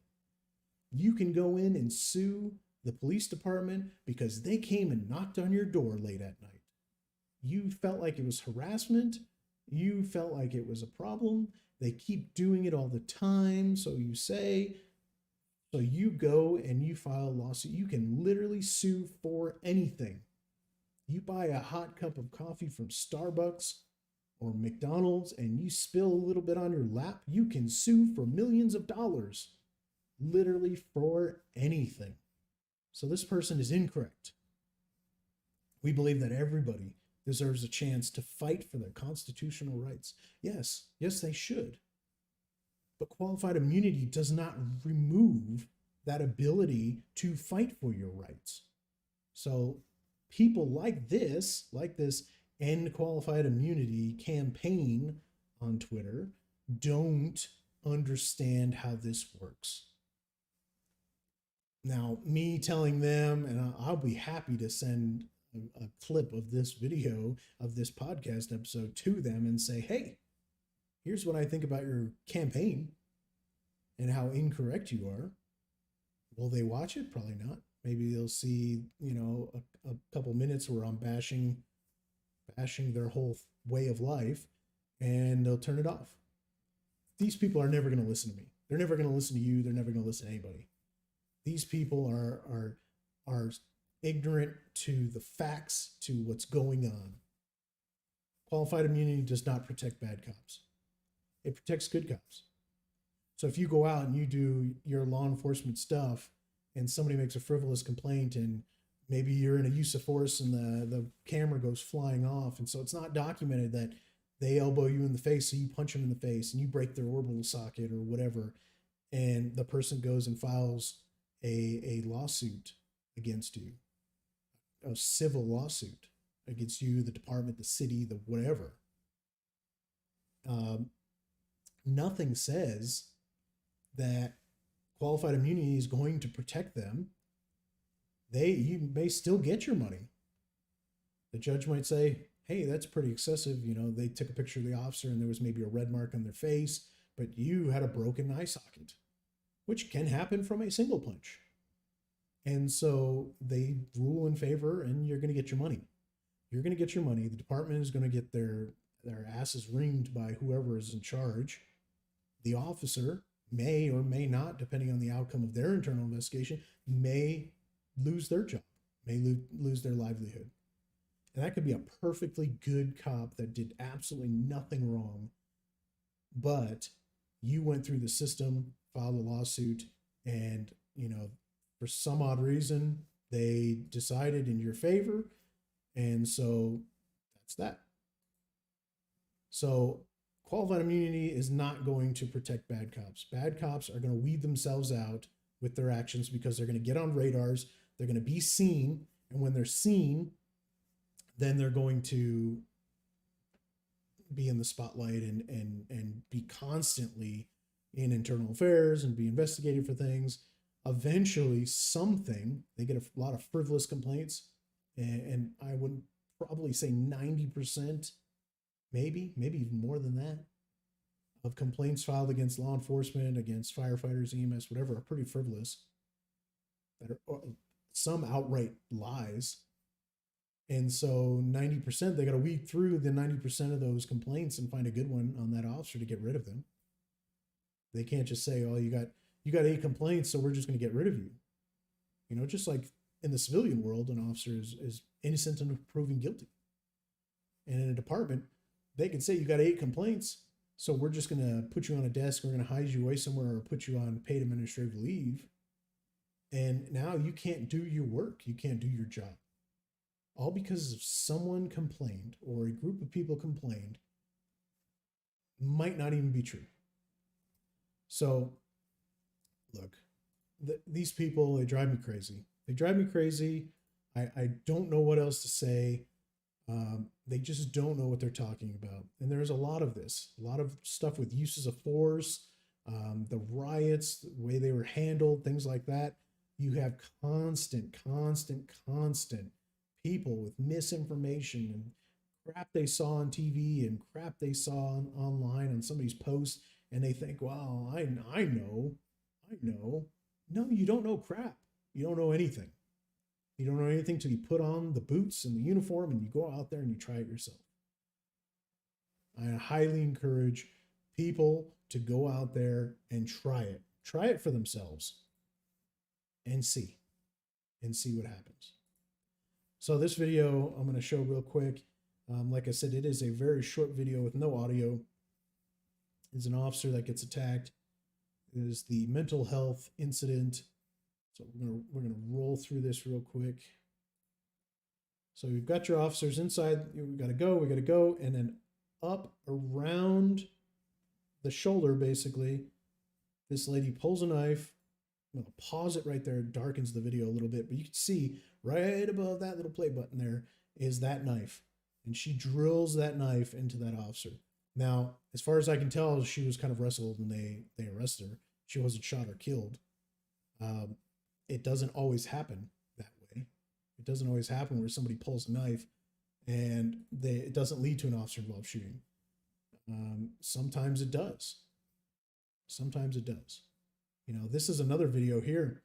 You can go in and sue the police department because they came and knocked on your door late at night. You felt like it was harassment. You felt like it was a problem. They keep doing it all the time, so you say. So you go and you file a lawsuit. You can literally sue for anything. You buy a hot cup of coffee from Starbucks or McDonald's and you spill a little bit on your lap, you can sue for millions of dollars. Literally for anything. So this person is incorrect. We believe that everybody deserves a chance to fight for their constitutional rights. Yes, they should. But qualified immunity does not remove that ability to fight for your rights. So people like this End Qualified Immunity campaign on Twitter don't understand how this works. Now, me telling them, and I'll be happy to send a clip of this video, of this podcast episode to them and say, hey, here's what I think about your campaign and how incorrect you are. Will they watch it? Probably not. Maybe they'll see, a couple minutes where I'm bashing their whole way of life, and they'll turn it off. These people are never going to listen to me. They're never going to listen to you. They're never going to listen to anybody. These people are ignorant to the facts, to what's going on. Qualified immunity does not protect bad cops. It protects good cops. So if you go out and you do your law enforcement stuff and somebody makes a frivolous complaint and maybe you're in a use of force and the camera goes flying off, and so it's not documented that they elbow you in the face, so you punch them in the face and you break their orbital socket or whatever, and the person goes and files a lawsuit against you, a civil lawsuit against you, the department, the city, the whatever. Nothing says that qualified immunity is going to protect them. You may still get your money. The judge might say, hey, that's pretty excessive. They took a picture of the officer and there was maybe a red mark on their face, but you had a broken eye socket, which can happen from a single punch. And so they rule in favor and you're going to get your money. You're going to get your money. The department is going to get their asses reamed by whoever is in charge. The officer may or may not, depending on the outcome of their internal investigation, may lose their job, may lose their livelihood. And that could be a perfectly good cop that did absolutely nothing wrong, but you went through the system, filed a lawsuit, and, for some odd reason, they decided in your favor, and so that's that. So qualified immunity is not going to protect bad cops. Bad cops are going to weed themselves out with their actions because they're going to get on radars. They're going to be seen. And when they're seen, then they're going to be in the spotlight and be constantly in internal affairs and be investigated for things. Eventually, they get a lot of frivolous complaints. And I would probably say 90%, maybe even more than that, of complaints filed against law enforcement, against firefighters, EMS, whatever, are pretty frivolous. That are some outright lies. And so 90%, they got to weed through the 90% of those complaints and find a good one on that officer to get rid of them. They can't just say, "Oh, you got 8 complaints, so we're just going to get rid of you." You know, just like in the civilian world, an officer is innocent until proven guilty. And in a department, they can say, "You got 8 complaints, so we're just going to put you on a desk, we're going to hide you away somewhere, or put you on paid administrative leave. And now you can't do your work. You can't do your job." All because of someone complained or a group of people complained might not even be true. So, look, these people, they drive me crazy. They drive me crazy. I don't know what else to say. They just don't know what they're talking about. And there's a lot of this, a lot of stuff with uses of force, the riots, the way they were handled, things like that. You have constant people with misinformation and crap they saw on TV and crap they saw online on somebody's post, and they think, "Well, I know. No, you don't know crap. You don't know anything. You don't know anything till you put on the boots and the uniform and you go out there and you try it yourself." I highly encourage people to go out there and try it. Try it for themselves and see what happens. So this video I'm going to show real quick. Like I said, it is a very short video with no audio. It's an officer that gets attacked. It is the mental health incident. So we're gonna roll through this real quick. So you've got your officers inside. We gotta go, and then up around the shoulder, basically, this lady pulls a knife. I'm gonna pause it right there. It darkens the video a little bit, but you can see right above that little play button there is that knife. And she drills that knife into that officer. Now, as far as I can tell, she was kind of wrestled and they arrested her. She wasn't shot or killed. It doesn't always happen that way. It doesn't always happen where somebody pulls a knife and it doesn't lead to an officer-involved shooting. Sometimes it does. Sometimes it does. You know, this is another video here,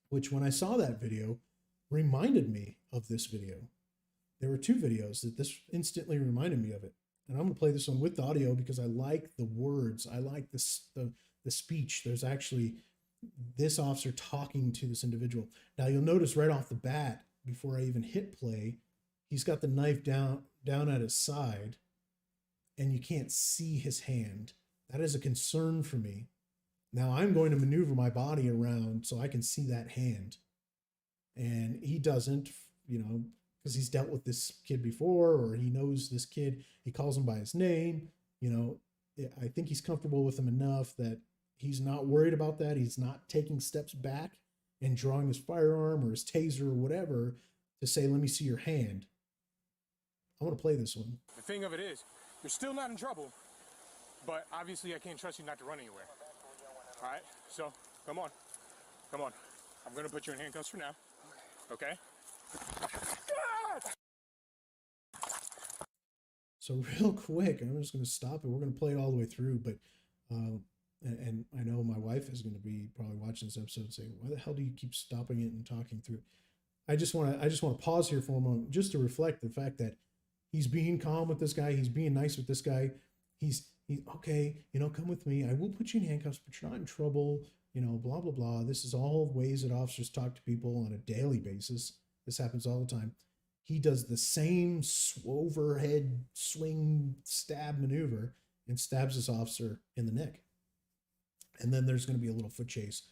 which when I saw that video, reminded me of this video. There were 2 videos that this instantly reminded me of it. And I'm going to play this one with the audio because I like the words. I like the speech. There's actually this officer talking to this individual. Now you'll notice right off the bat, before I even hit play, he's got the knife down at his side and you can't see his hand. That is a concern for me. Now I'm going to maneuver my body around so I can see that hand. And he doesn't, you know, because he's dealt with this kid before, or he knows this kid, he calls him by his name. You know, I think he's comfortable with him enough that he's not worried about that. He's not taking steps back and drawing his firearm or his taser or whatever to say, "Let me see your hand." I want to play this one. The thing of it is, you're still not in trouble, but obviously I can't trust you not to run anywhere. All right, so come on. I'm gonna put you in handcuffs for now, okay? So real quick, I'm just going to stop it. We're going to play it all the way through, but and I know my wife is going to be probably watching this episode and saying, "Why the hell do you keep stopping it and talking through?" I just want to pause here for a moment just to reflect the fact that he's being calm with this guy. He's being nice with this guy. He's okay. You know, come with me. I will put you in handcuffs, but you're not in trouble. You know, blah blah blah. This is all ways that officers talk to people on a daily basis. This happens all the time. He does the same overhead swing stab maneuver and stabs this officer in the neck. And then there's going to be a little foot chase.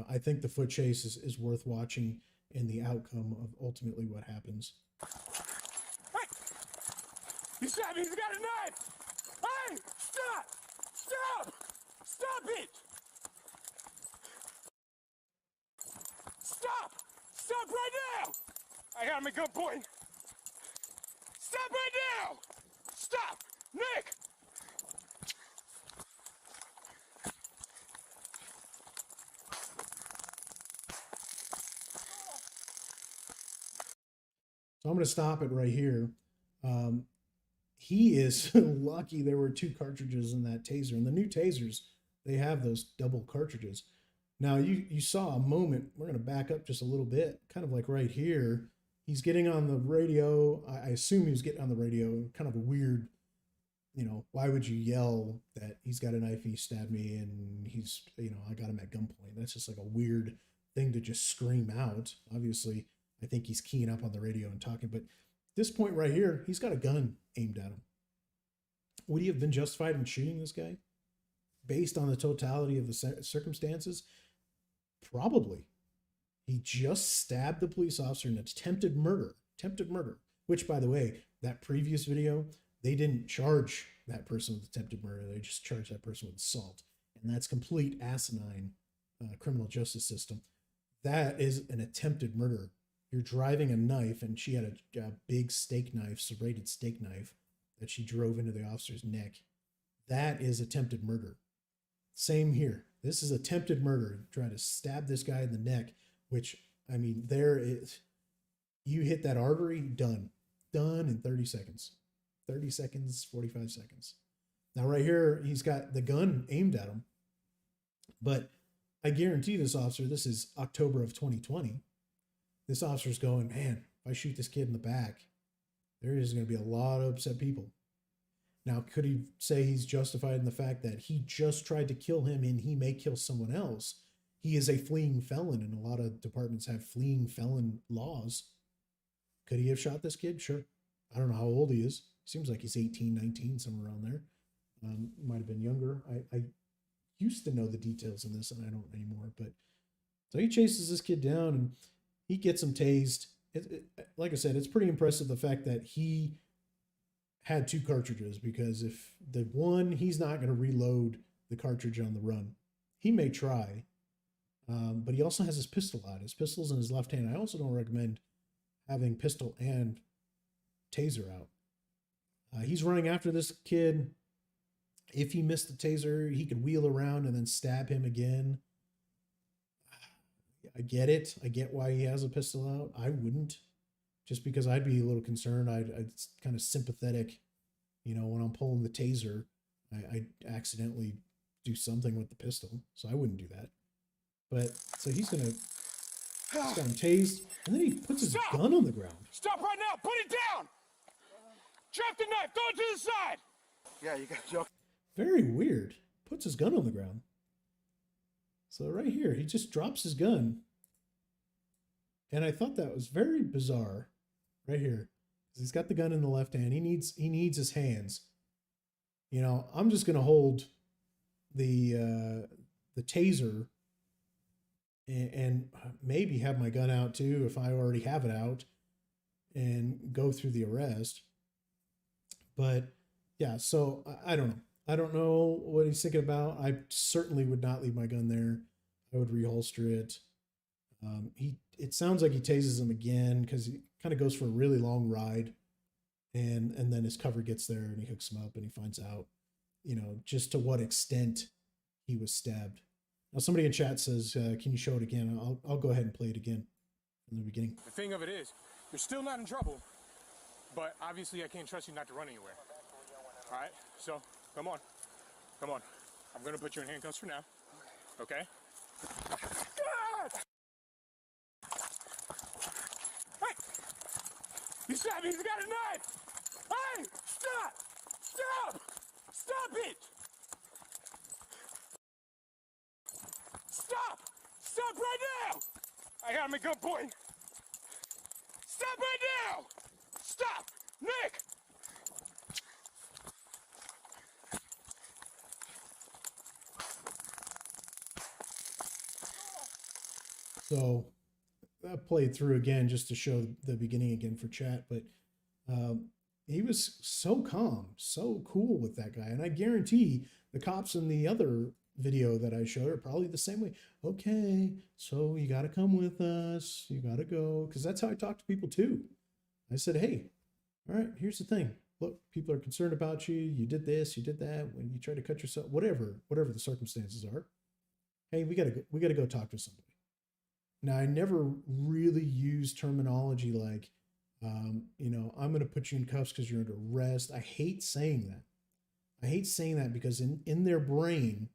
I think the foot chase is worth watching in the outcome of ultimately what happens. Hey! He shot me! He's got a knife! Hey! Stop! Stop! Stop it! Stop! Stop right now! I got him at gunpoint. Stop right now! Stop! Nick! So I'm going to stop it right here. He is lucky there were 2 cartridges in that taser. And the new tasers, they have those double cartridges. Now, you saw a moment. We're going to back up just a little bit, kind of like right here. He's getting on the radio. I assume he was getting on the radio. Kind of a weird, why would you yell that he's got a knife, he stabbed me, and he's, I got him at gunpoint. That's just like a weird thing to just scream out. Obviously, I think he's keying up on the radio and talking, but this point right here, he's got a gun aimed at him. Would he have been justified in shooting this guy based on the totality of the circumstances? Probably. He just stabbed the police officer in attempted murder, which, by the way, that previous video, they didn't charge that person with attempted murder. They just charged that person with assault. And that's complete asinine criminal justice system. That is an attempted murder. You're driving a knife, and she had a big steak knife, serrated steak knife, that she drove into the officer's neck. That is attempted murder. Same here. This is attempted murder. Trying to stab this guy in the neck, which, I mean, there is, you hit that artery, done in 30 seconds. 30 seconds, 45 seconds. Now right here, he's got the gun aimed at him. But I guarantee this officer, this is October of 2020. This officer's going, man, if I shoot this kid in the back, there is going to be a lot of upset people. Now, could he say he's justified in the fact that he just tried to kill him and he may kill someone else? He is a fleeing felon, and a lot of departments have fleeing felon laws. Could he have shot this kid? Sure. I don't know how old he is. Seems like he's 18, 19, somewhere around there. Might have been younger. I used to know the details in this, and I don't anymore. But so he chases this kid down, and he gets him tased. Like I said, it's pretty impressive, the fact that he had 2 cartridges, because if the one, he's not going to reload the cartridge on the run. He may try, but he also has his pistol out. His pistol's in his left hand. I also don't recommend having pistol and taser out. He's running after this kid. If he missed the taser, he could wheel around and then stab him again. I get it. I get why he has a pistol out. I wouldn't, just because I'd be a little concerned. I'd kind of sympathetic, when I'm pulling the taser, I accidentally do something with the pistol. So I wouldn't do that. But so he's got him tased, and then he puts his gun on the ground. Stop right now! Put it down! Drop the knife! Throw it to the side! Yeah, you got your... Very weird. Puts his gun on the ground. So right here, he just drops his gun. And I thought that was very bizarre. Right here. He's got the gun in the left hand. He needs his hands. I'm just gonna hold the taser and maybe have my gun out too if I already have it out, and go through the arrest. But yeah, so I don't know. I don't know what he's thinking about. I certainly would not leave my gun there. I would reholster it. It sounds like he tases him again, because he kind of goes for a really long ride, and then his cover gets there and he hooks him up, and he finds out, just to what extent he was stabbed. Now, somebody in chat says, can you show it again? I'll go ahead and play it again from the beginning. The thing of it is, you're still not in trouble, but obviously I can't trust you not to run anywhere. All right, so come on. I'm gonna put you in handcuffs for now, okay? Hey! You shot me, he's got a knife! Hey! Stop! Stop it! Stop right now! I got him at gunpoint. Stop right now! Stop! Nick! So I played through again just to show the beginning again for chat, but he was so calm, so cool with that guy. And I guarantee the cops in the other video that I showed are probably the same way. Okay, so you got to come with us. You got to go. Because that's how I talk to people too. I said, hey, all right, here's the thing. Look, people are concerned about you. You did this, you did that. When you try to cut yourself, whatever the circumstances are. Hey, we gotta go talk to somebody. Now, I never really use terminology like, I'm going to put you in cuffs because you're under arrest. I hate saying that. I hate saying that because in their brain,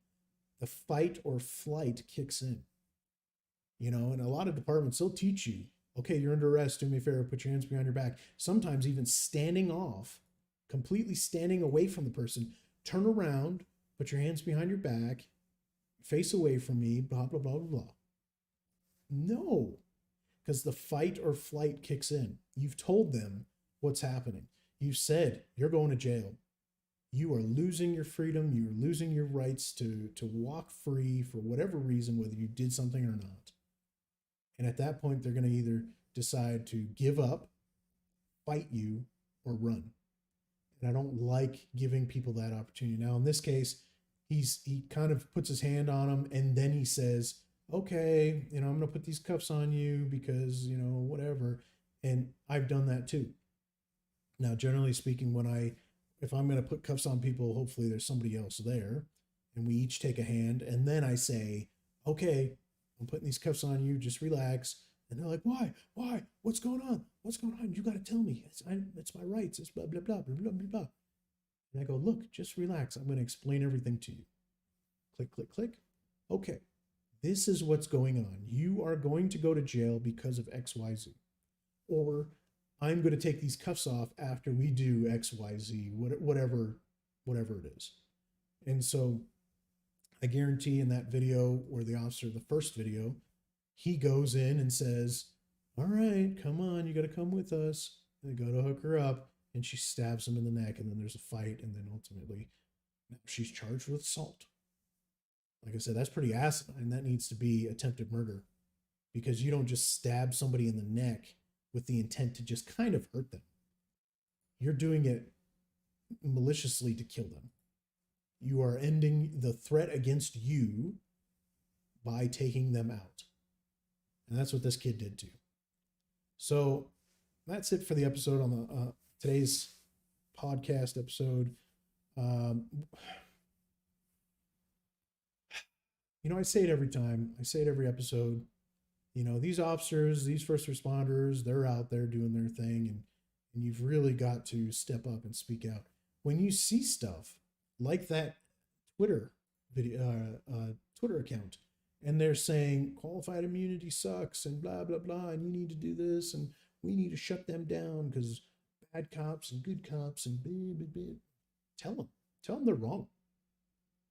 the fight or flight kicks in. In a lot of departments, they'll teach you, okay, you're under arrest. Do me a favor, put your hands behind your back. Sometimes even standing off, completely standing away from the person, turn around, put your hands behind your back, face away from me, blah, blah, blah, blah, blah. No, because the fight or flight kicks in. You've told them what's happening. You've said you're going to jail. You are losing your freedom. You're losing your rights to walk free for whatever reason, whether you did something or not. And at that point, they're going to either decide to give up, fight you, or run. And I don't like giving people that opportunity. Now, in this case, he kind of puts his hand on him, and then he says, okay, I'm going to put these cuffs on you because, whatever. And I've done that too. Now, generally speaking, if I'm going to put cuffs on people, hopefully there's somebody else there and we each take a hand. And then I say, okay, I'm putting these cuffs on you. Just relax. And they're like, why? What's going on? You got to tell me. It's my rights. It's blah, blah, blah, blah, blah, blah, blah. And I go, look, just relax. I'm going to explain everything to you. Click, click, click. Okay. This is what's going on. You are going to go to jail because of XYZ. Or I'm going to take these cuffs off after we do XYZ, whatever it is. And so I guarantee in that video where the officer, the first video, he goes in and says, all right, come on, you got to come with us. And they go to hook her up and she stabs him in the neck. And then there's a fight. And then ultimately she's charged with assault. Like I said, that's pretty asinine. That needs to be attempted murder because you don't just stab somebody in the neck with the intent to just kind of hurt them. You're doing it maliciously to kill them. You are ending the threat against you by taking them out. And that's what this kid did too. So that's it for the episode on the today's podcast episode. I say it every time. I say it every episode. These officers, these first responders, they're out there doing their thing, and you've really got to step up and speak out. When you see stuff like that Twitter video, Twitter account, and they're saying qualified immunity sucks and blah, blah, blah, and you need to do this, and we need to shut them down because bad cops and good cops and blah, blah, blah. Tell them they're wrong.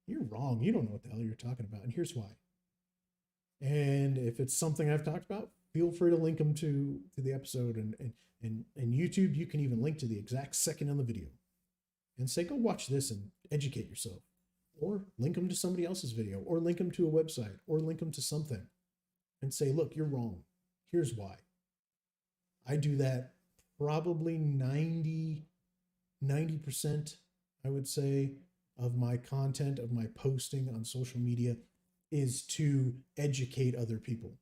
You're wrong. You don't know what the hell you're talking about. And here's why. And if it's something I've talked about, feel free to link them to the episode. And YouTube, you can even link to the exact second in the video and say, go watch this and educate yourself. Or link them to somebody else's video, or link them to a website, or link them to something and say, look, you're wrong. Here's why. I do that probably 90%, I would say, of my content, of my posting on social media is to educate other people.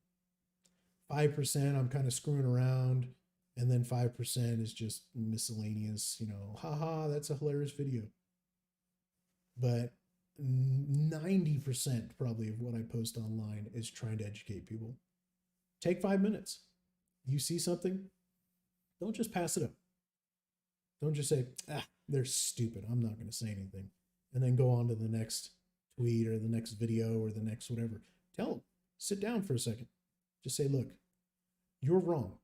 5%, I'm kind of screwing around. And then 5% is just miscellaneous, haha, that's a hilarious video. But 90% probably of what I post online is trying to educate people. Take 5 minutes. You see something, don't just pass it up. Don't just say, they're stupid, I'm not going to say anything. And then go on to the next tweet or the next video or the next whatever. Tell them, sit down for a second. Just say, look, you're wrong.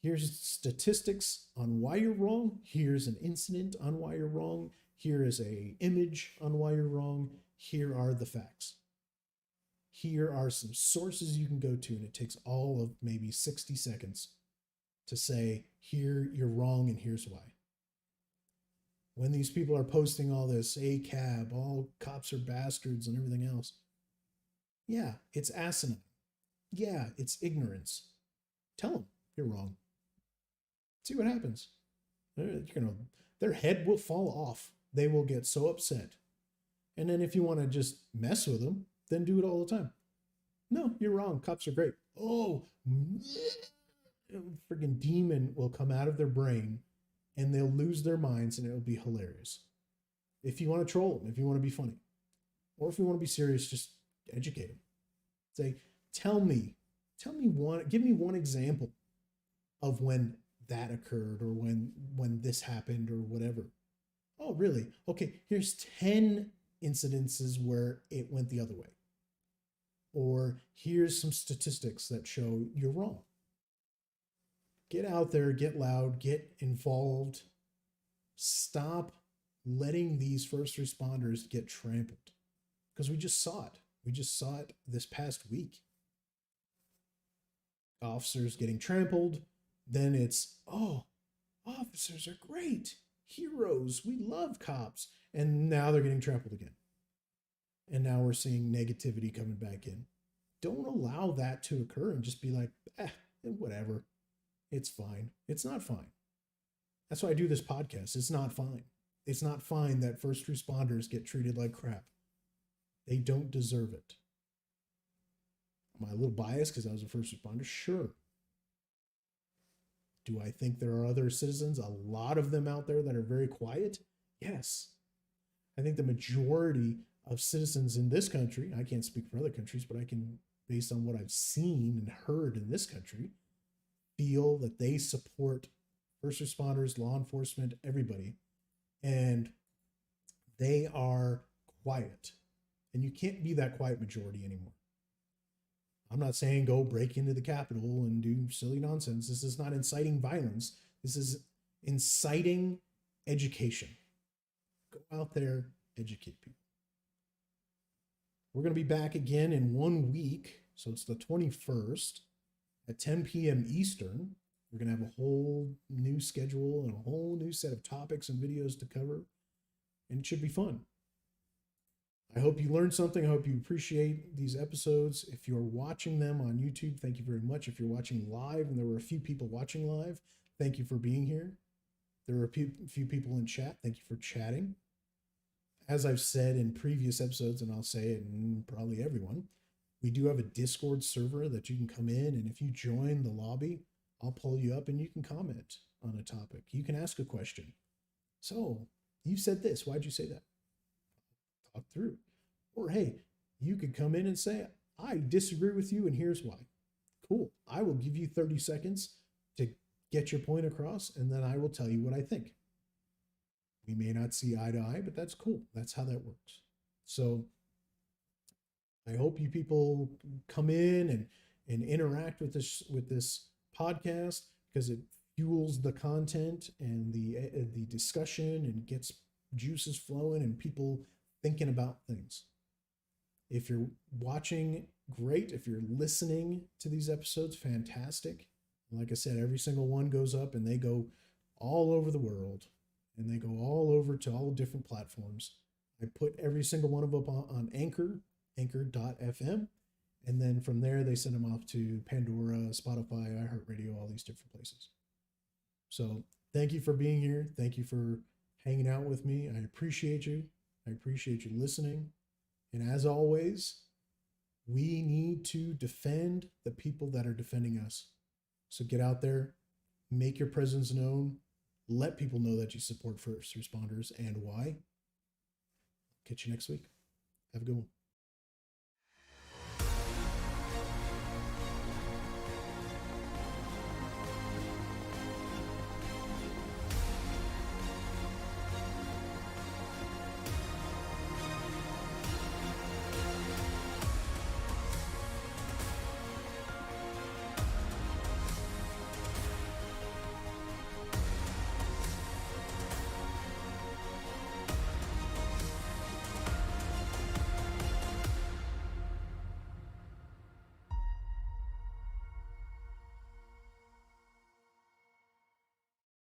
Here's statistics on why you're wrong. Here's an incident on why you're wrong. Here is a image on why you're wrong. Here are the facts. Here are some sources you can go to, and it takes all of maybe 60 seconds to say, here you're wrong and here's why. When these people are posting all this ACAB, all cops are bastards and everything else, yeah, it's asinine. Yeah, it's ignorance. Tell them you're wrong. See what happens. Their head will fall off. They will get so upset. And then if you want to just mess with them, then do it all the time. No, you're wrong. Cops are great. Oh, freaking demon will come out of their brain and they'll lose their minds and it'll be hilarious. If you want to troll them, if you want to be funny, or if you want to be serious, just educate them. Say, give me one example of when that occurred or when this happened or whatever. Oh, really? Okay, here's 10 incidences where it went the other way. Or here's some statistics that show you're wrong. Get out there, get loud, get involved. Stop letting these first responders get trampled. Because we just saw it. We just saw it this past week. Officers getting trampled. Then it's, oh, officers are great. Heroes. We love cops. And now they're getting trampled again. And now we're seeing negativity coming back in. Don't allow that to occur and just be like, whatever. It's fine. It's not fine. That's why I do this podcast. It's not fine. It's not fine that first responders get treated like crap. They don't deserve it. Am I a little biased because I was a first responder? Sure. Do I think there are other citizens, a lot of them out there that are very quiet? Yes. I think the majority of citizens in this country, I can't speak for other countries, but I can, based on what I've seen and heard in this country, feel that they support first responders, law enforcement, everybody, and they are quiet. And you can't be that quiet majority anymore. I'm not saying go break into the Capitol and do silly nonsense. This is not inciting violence. This is inciting education. Go out there, educate people. We're going to be back again in 1 week. So it's the 21st at 10 p.m. Eastern. We're going to have a whole new schedule and a whole new set of topics and videos to cover. And it should be fun. I hope you learned something. I hope you appreciate these episodes. If you're watching them on YouTube, thank you very much. If you're watching live, and there were a few people watching live, thank you for being here. There were a few people in chat. Thank you for chatting. As I've said in previous episodes, and I'll say it in probably everyone, we do have a Discord server that you can come in, and if you join the lobby, I'll pull you up and you can comment on a topic. You can ask a question. So, you said this. Why'd you say that? Talk through. Or, hey, you could come in and say, I disagree with you and here's why. Cool. I will give you 30 seconds to get your point across, and then I will tell you what I think. We may not see eye to eye, but that's cool. That's how that works. So I hope you people come in and interact with this podcast, because it fuels the content and the discussion and gets juices flowing and people thinking about things. If you're watching, great. If you're listening to these episodes, fantastic. Like I said, every single one goes up and they go all over the world and they go all over to all different platforms. I put every single one of them on anchor.fm. And then from there, they send them off to Pandora, Spotify, iHeartRadio, all these different places. So thank you for being here. Thank you for hanging out with me. I appreciate you. I appreciate you listening. And as always, we need to defend the people that are defending us. So get out there, make your presence known, let people know that you support first responders and why. Catch you next week. Have a good one.